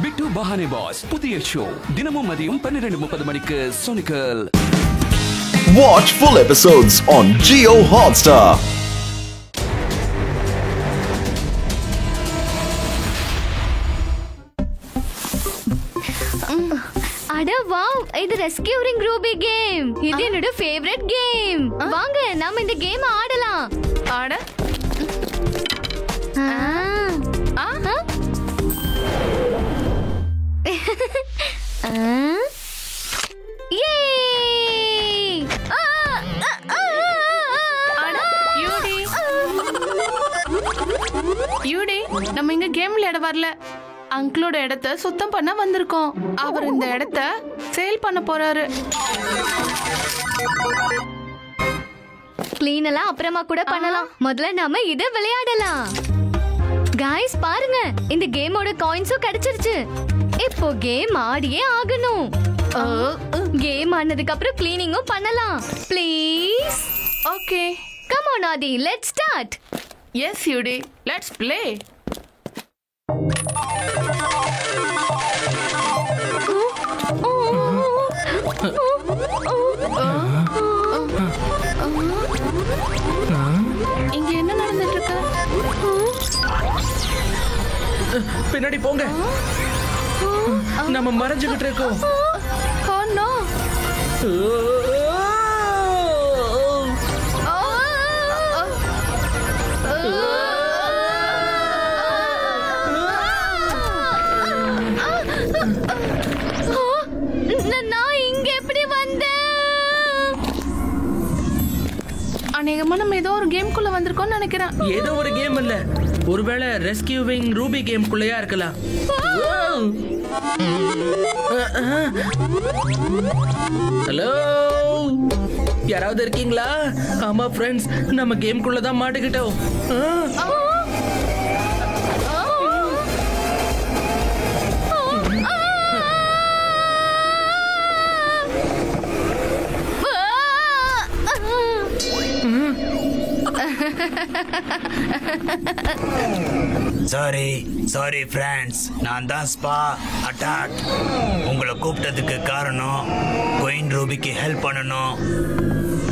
பிட்டு பஹானே pass புதிய show தினமும் மதியம் 12:30 மணிக்கு சோனிக்கல். Watch full episodes on Jio Hotstar. அட வாவ், இது ரெஸ்கியூரிங் ரூபி கேம். இது என்னோட ஃபேவரட் கேம். வாங்க நாம இந்த கேம் ஆடலாம். ஆட யூடி, நம்ம இங்க கேம் விளையாட வரல. அங்கிளோட இடத்த சுத்தம் பண்ண வந்திருக்கோம். அவர் இந்த இடத்த சேல் பண்ண போறாரு. க்ளீன் எல்லாம் அப்புறமா கூட பண்ணலாம். முதல்ல நாம இத விளையாடலாம். गाइस பாருங்க, இந்த கேமோட காயின்ஸும் கிடைச்சிருச்சு. இப்போ கேம் ஆடியே ஆகணும். கேம் ஆனதுக்கு அப்புறம் க்ளீனிங்கும் பண்ணலாம். Please. Okay, come on Aadhi, let's start. Yes யூடி, லெட்ஸ் ப்ளே. இங்க என்ன நடந்துட்டு இருக்கு? பின்னாடி போங்க, நம்ம மறைஞ்சுகிட்டு இருக்கோம். Oh no. நான் இங்க எப்படி வந்தேன்? அநேகமா நம்ம ஏதோ ஒரு கேம்குள்ள வந்திருக்கோம்னு நினைக்கிறேன். ஏதோ ஒரு கேம் இல்ல, ஒருவேளை ரெஸ்கியூவிங் ரூபி கேம் குள்ளயா இருக்கலாம். ஹலோ, யாராவது இருக்கீங்களா? ஆமா ஃப்ரெண்ட்ஸ், நம்ம கேம் குள்ள தான் மாட்டிக்கிட்டோம். சாரி ஃப்ரெண்ட்ஸ், நான் தான் ஸ்பா அட்டாக். உங்களை கூப்பிட்டதுக்கு காரணம் குயின் ரூபிக்கு ஹெல்ப் பண்ணணும்.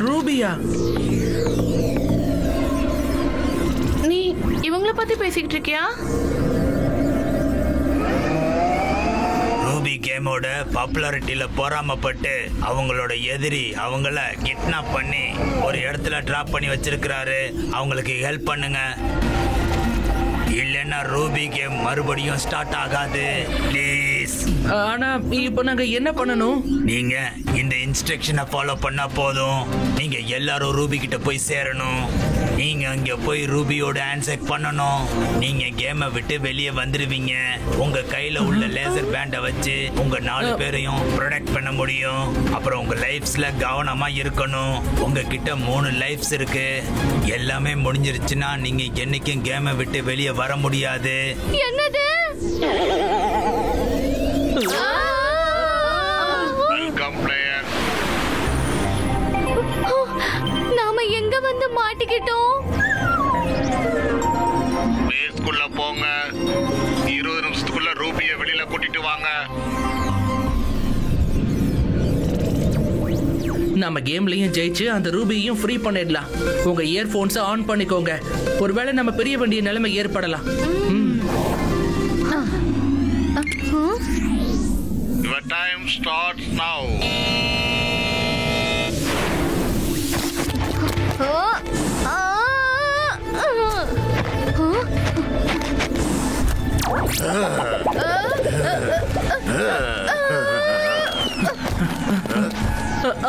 ரூபியா? நீ இவங்கள பத்தி பேசிக்கிட்டு இருக்கியா? ரூபி கேமோட பாப்புலாரிட்டியில பொறாமப்பட்டு அவங்களோட எதிரி அவங்கள கிட்னாப் பண்ணி ஒரு இடத்துல டிராப் பண்ணி வச்சிருக்கிறாரு. அவங்களுக்கு ஹெல்ப் பண்ணுங்க, இல்லைன்னா ரூபி கேம் மறுபடியும் ஸ்டார்ட் ஆகாது. ப்ளீஸ். ஆனா இப்போ நாங்க என்ன பண்ணணும்? நீங்க இந்த இன்ஸ்ட்ரக்ஷனை ஃபாலோ பண்ணா போதும். நீங்க எல்லாரும் ரூபி கிட்ட போய் சேரணும். நீங்க அங்க போய் ரூபியோட ஹேண்ட்ஷேக் பண்ணணும். நீங்க கேமை விட்டு வெளியே வந்துருவீங்க. உங்க கையில உள்ள லேசர் பேண்டை வச்சு உங்க 4 பேரையும் ப்ரொடெக்ட் பண்ண முடியும். அப்புறம் உங்க லைஃப்ஸ்ல கவனமா இருக்கணும். உங்ககிட்ட 3 லைஃப்ஸ் இருக்கு. எல்லாமே முடிஞ்சிருச்சுன்னா நீங்க என்னைக்கும் கேமை விட்டு வெளியே வர முடியாது. என்னது? நாம எங்க வந்து மாட்டிக்கிட்டோம்? பேஸ்க்குள்ள போங்க. 20 நிமிஷத்துக்குள்ள ரூபியை வெளியில கூட்டிட்டு வாங்க. நம்ம கேம்லயும் ஜெயிச்சு அந்த ரூபியையும் ஃப்ரீ பண்ணிடலாம். உங்க இயர்போன்ஸை ஆன் பண்ணிக்கோங்க. ஒருவேளை நம்ம பெரிய வேண்டிய நிலைமை ஏற்படலாம். Your time starts now.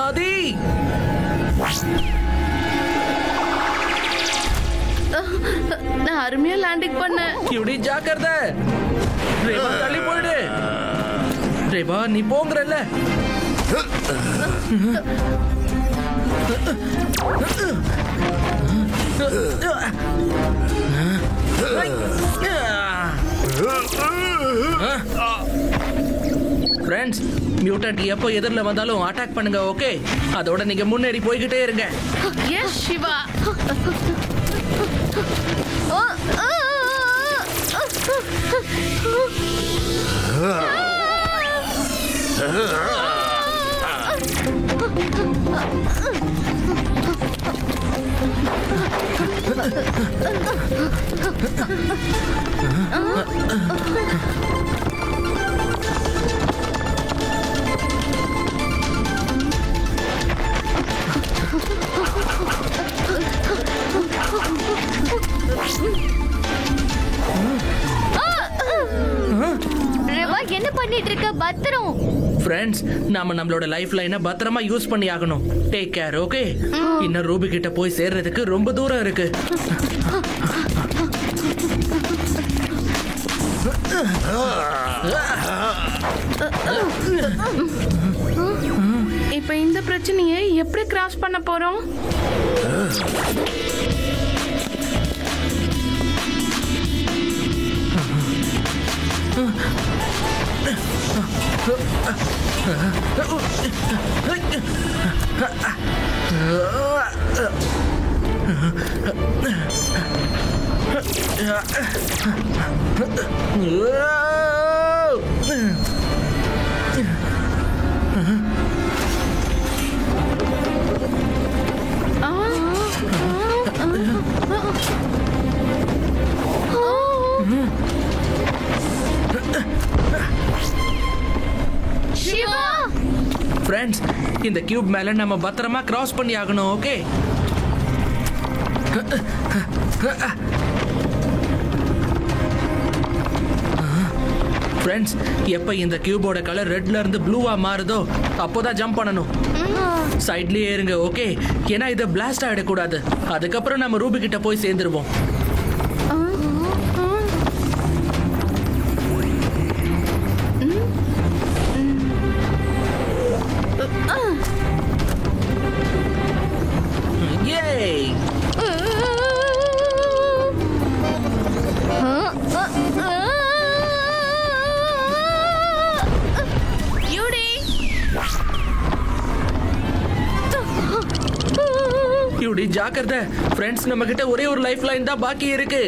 ஆதி, நான் அருமையா லேண்டிங் பண்ணேன். இப்படி ஜாக்கிரதை. ரேவா, தள்ளி போயிடு. ரேவா, நீ போங்கறல்ல. ஃப்ரெண்ட்ஸ், மியூட்டன்ட் எப்போ எதிரில் வந்தாலும் அட்டாக் பண்ணுங்க, ஓகே? அதோட நீங்க முன்னேறி போய்கிட்டே இருங்க. எஸ் சிவா. என்ன பண்ணிட்டு இருக்க? பத்திரம். ஃப்ரெண்ட்ஸ், நாம நம்மளோட லைஃப் லைனை பத்திரமா யூஸ் பண்ணி ஆகணும். Take care, okay? இன்னும் ரூபி கிட்ட போய் சேர்றதுக்கு ரொம்ப தூரம் இருக்கு. இப்ப இந்த பிரச்சனையை எப்படி கிராஸ் பண்ண போறோம்? ஃப்ரெண்ட்ஸ், இந்த கியூப் மேல நம்ம பத்திரமா கிராஸ் பண்ணி ஆகணும், ஓகே? ஃப்ரெண்ட்ஸ், எப்ப இந்த கியூபோட கலர் ரெட்ல இருந்து ப்ளூவா மாறுதோ அப்போதான் ஜம்ப் பண்ணணும். சைட்லயே இருங்க, ஓகே? ஏன்னா இதை பிளாஸ்ட் ஆயிடக்கூடாது. அதுக்கப்புறம் நம்ம ரூபி கிட்ட போய் சேர்ந்துருவோம். ஜாக்கிரதை ஃப்ரெண்ட்ஸ், நம்ம கிட்ட ஒரே ஒரு லைஃப் லைன் தான் பாக்கி இருக்கு.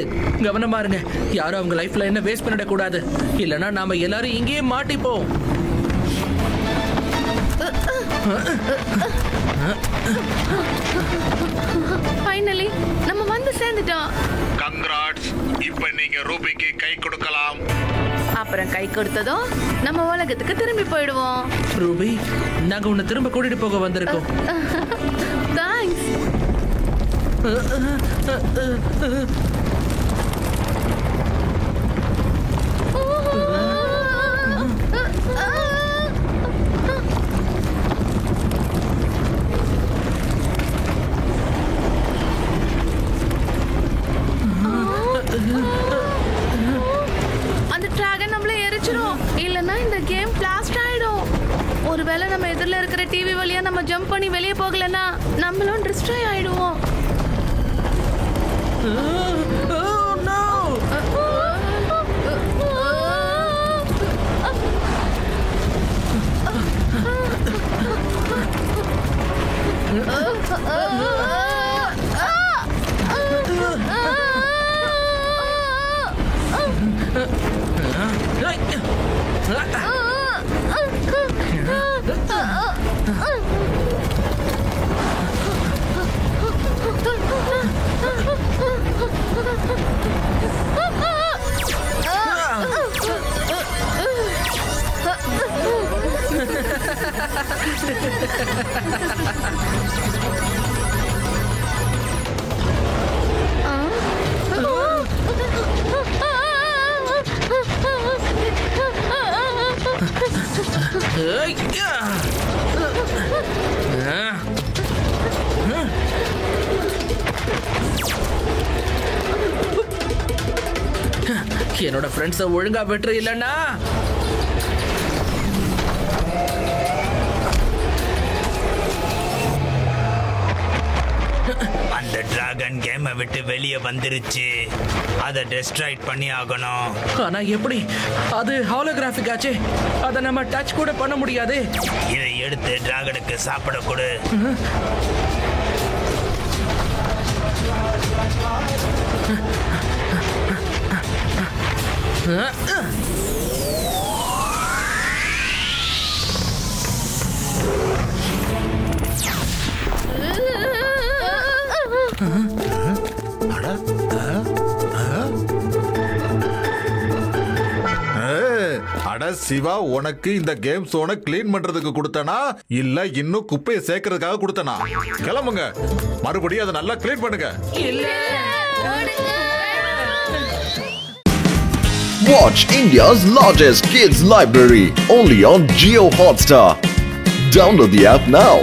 கவனமா இருங்க, யாரும் அவங்க லைஃப் லைனை வேஸ்ட் பண்ணிட கூடாது. இல்லனா நாம எல்லாரும் இங்கேயே மாட்டிப்போம். ஃபைனலி நம்ம வந்து சேர்ந்துட்டோம். கங்க்ராட்ஸ். இப்போ நீங்க ரூபிக்கு கை கொடுக்கலாம். அப்புறம் கை கொடுத்ததும் நம்ம உலகத்துக்கு திரும்பி போயிடுவோம். ரூபி, நாங்க உன்னை திரும்ப கூட்டிட்டு போக வந்திருக்கோம். தேங்க்ஸ். அந்த டிராகன் நம்மள எரிச்சிரும். இல்லனா இந்த கேம் பிளாஸ்ட் ஆயிடும். ஒருவேளை நம்ம எதிரில இருக்கிற டிவி வழியா நம்ம ஜம்ப் பண்ணி வெளியே போகலனா நம்மளும் டிஸ்ட்ராய் ஆயிடுவோம். என்னோட ஃப்ரெண்ட்ஸை ஒழுங்கா வெற்று இல்லைன்னா அந்த டிராகன் கேமை விட்டு வெளியே வந்துருச்சு. அதை டெஸ்ட்ராய்ட் பண்ணி ஆகணும். ஆனா எப்படி? அது ஹாலோகிராஃபிக் ஆச்சே, அதை நம்ம டச் கூட பண்ண முடியாது. இதை எடுத்து டிராகனுக்கு சாப்பிட கொடு. சிவா உனக்கு இந்த கேம் சோனை கிளீன் பண்றதுக்கு கொடுத்தனா இல்ல இன்னும் குப்பையை சேர்க்கறதுக்காக கொடுத்தனா? கிளம்புங்க, மறுபடியும் அதை நல்லா கிளீன் பண்ணுங்க. Watch India's largest kids library only on Jio Hotstar. Download the app now.